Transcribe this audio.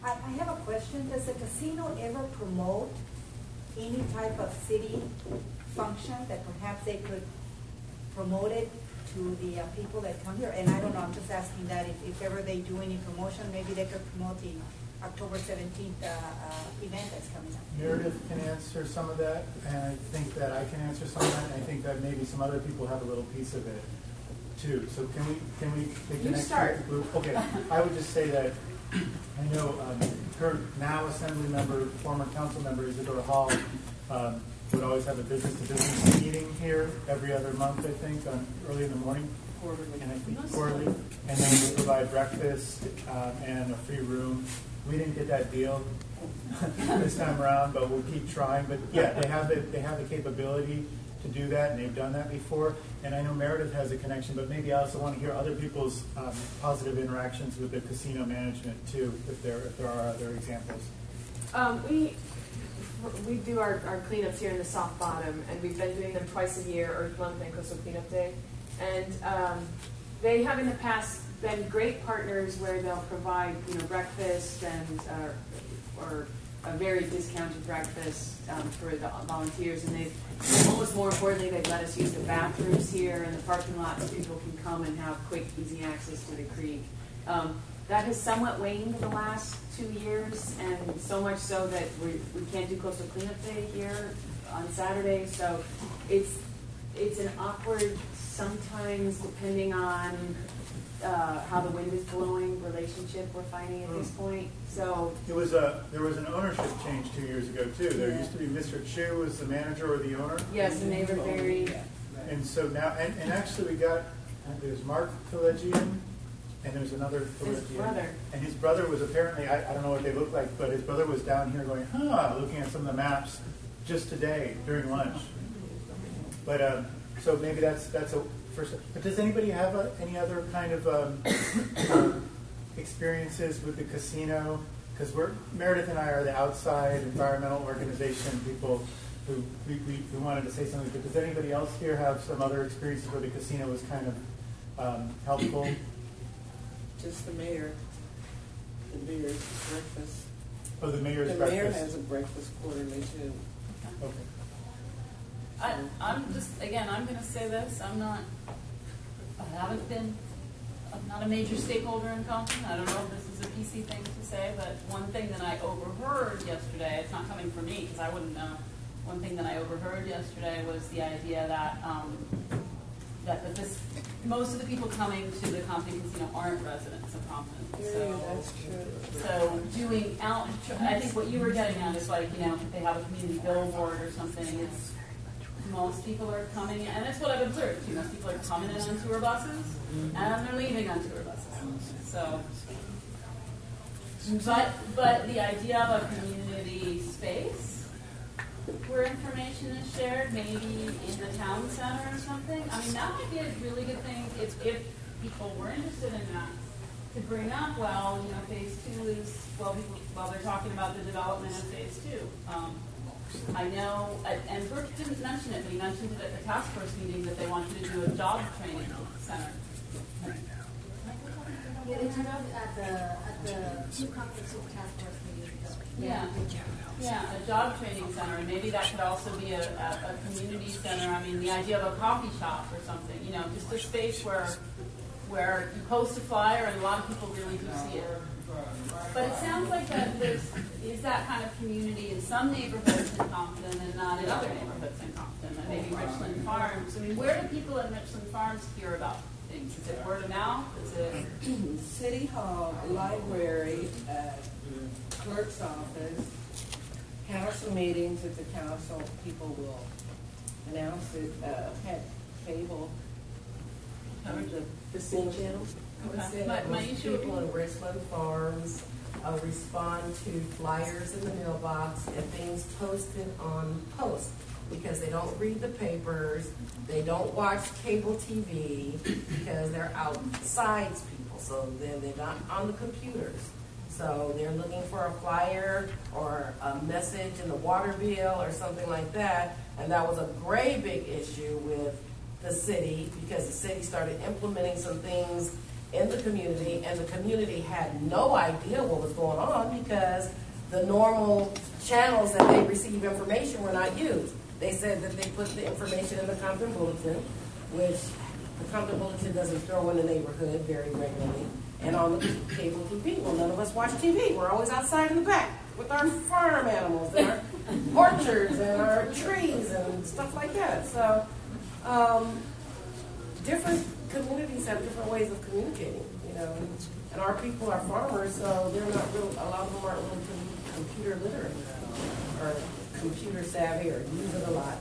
I have a question. Does the casino ever promote any type of city function that perhaps they could promote it to the people that come here? And I don't know, I'm just asking that if ever they do any promotion, maybe they could promote the October 17th event that's coming up. Meredith can answer some of that, and I think that I can answer some of that, and I think that maybe some other people have a little piece of it too. So can we take the next group? Okay, I would just say that I know her now Assembly member, former council member Isadora Hall would always have a business-to-business meeting here every other month, I think, early in the morning. Quarterly. And I think quarterly. And then we provide breakfast and a free room. We didn't get that deal this time around, but we'll keep trying. But yeah, they have the capability to do that, and they've done that before. And I know Meredith has a connection, but maybe I also want to hear other people's positive interactions with the casino management too, if there are other examples. We do our cleanups here in the Soft Bottom, and we've been doing them twice a year, Earth Month and Coastal Cleanup Day. And they have in the past been great partners where they'll provide, breakfast and or a very discounted breakfast for the volunteers. And they've, almost more importantly, they've let us use the bathrooms here and the parking lot so people can come and have quick, easy access to the creek. That has somewhat waned the last 2 years, and so much so that we can't do Coastal Cleanup Day here on Saturday. So it's an awkward, sometimes depending on how the wind is blowing, relationship we're finding at this point. So there was an ownership change 2 years ago too. There used to be Mr. Chu was the manager or the owner. Yes, and they were very. And so now, and actually we got there's Mark Pelagian. And there's another his brother. And his brother was apparently, I don't know what they look like, but his brother was down here going, looking at some of the maps just today during lunch. But so maybe that's a first. But does anybody have any other kind of experiences with the casino? Because Meredith and I are the outside environmental organization people who we wanted to say something. But does anybody else here have some other experiences where the casino was kind of helpful? Just the mayor. The mayor's breakfast. Oh, the mayor's breakfast. The mayor has a breakfast quarterly too. Okay. I'm going to say this. I'm not a major stakeholder in Compton. I don't know if this is a PC thing to say, but one thing that I overheard yesterday, it's not coming from me because I wouldn't know. One thing that I overheard yesterday was the idea that most of the people coming to the Compton Casino aren't residents of Compton. That's true. So doing out, I think what you were getting at is like, if they have a community billboard or something, it's most people are coming in, and that's what I've observed too. Most people are coming in on tour buses, and they're leaving on tour buses. So, but the idea of a community space where information is shared, maybe in the town center or something. I mean, that might be a really good thing if people were interested in that to bring up. Well, phase 2 is while they're talking about the development of phase 2. I know, and Brooke didn't mention it, but he mentioned it at the task force meeting that they wanted to do a job training center. Yeah, they turned out at the two conference task force meetings. Yeah, a job training center, and maybe that could also be a community center. I mean, the idea of a coffee shop or something, just a space where you post a flyer and a lot of people really do see it. But it sounds like that is that kind of community in some neighborhoods in Compton and not in other neighborhoods in Compton, and maybe Richland Farms. I mean, where do people in Richland Farms hear about things? Is it word of mouth? Is it City Hall, library, clerk's office, council meetings at the council, people will announce it, had cable, the city channel. Okay. My issue people in Richland Farms respond to flyers in the mailbox and things posted on post because they don't read the papers, they don't watch cable TV because they're outside people, so they're not on the computers. So they're looking for a flyer or a message in the water bill or something like that, and that was a great big issue with the city because the city started implementing some things in the community, and the community had no idea what was going on because the normal channels that they receive information were not used. They said that they put the information in the Compton Bulletin, which the Compton Bulletin doesn't throw in the neighborhood very regularly, and on the cable TV. Well, none of us watch TV. We're always outside in the back with our farm animals and our orchards and our trees and stuff like that. So different communities have different ways of communicating, you know, and our people are farmers, so they're not real, a lot of them aren't really computer literate or computer savvy or use it a lot.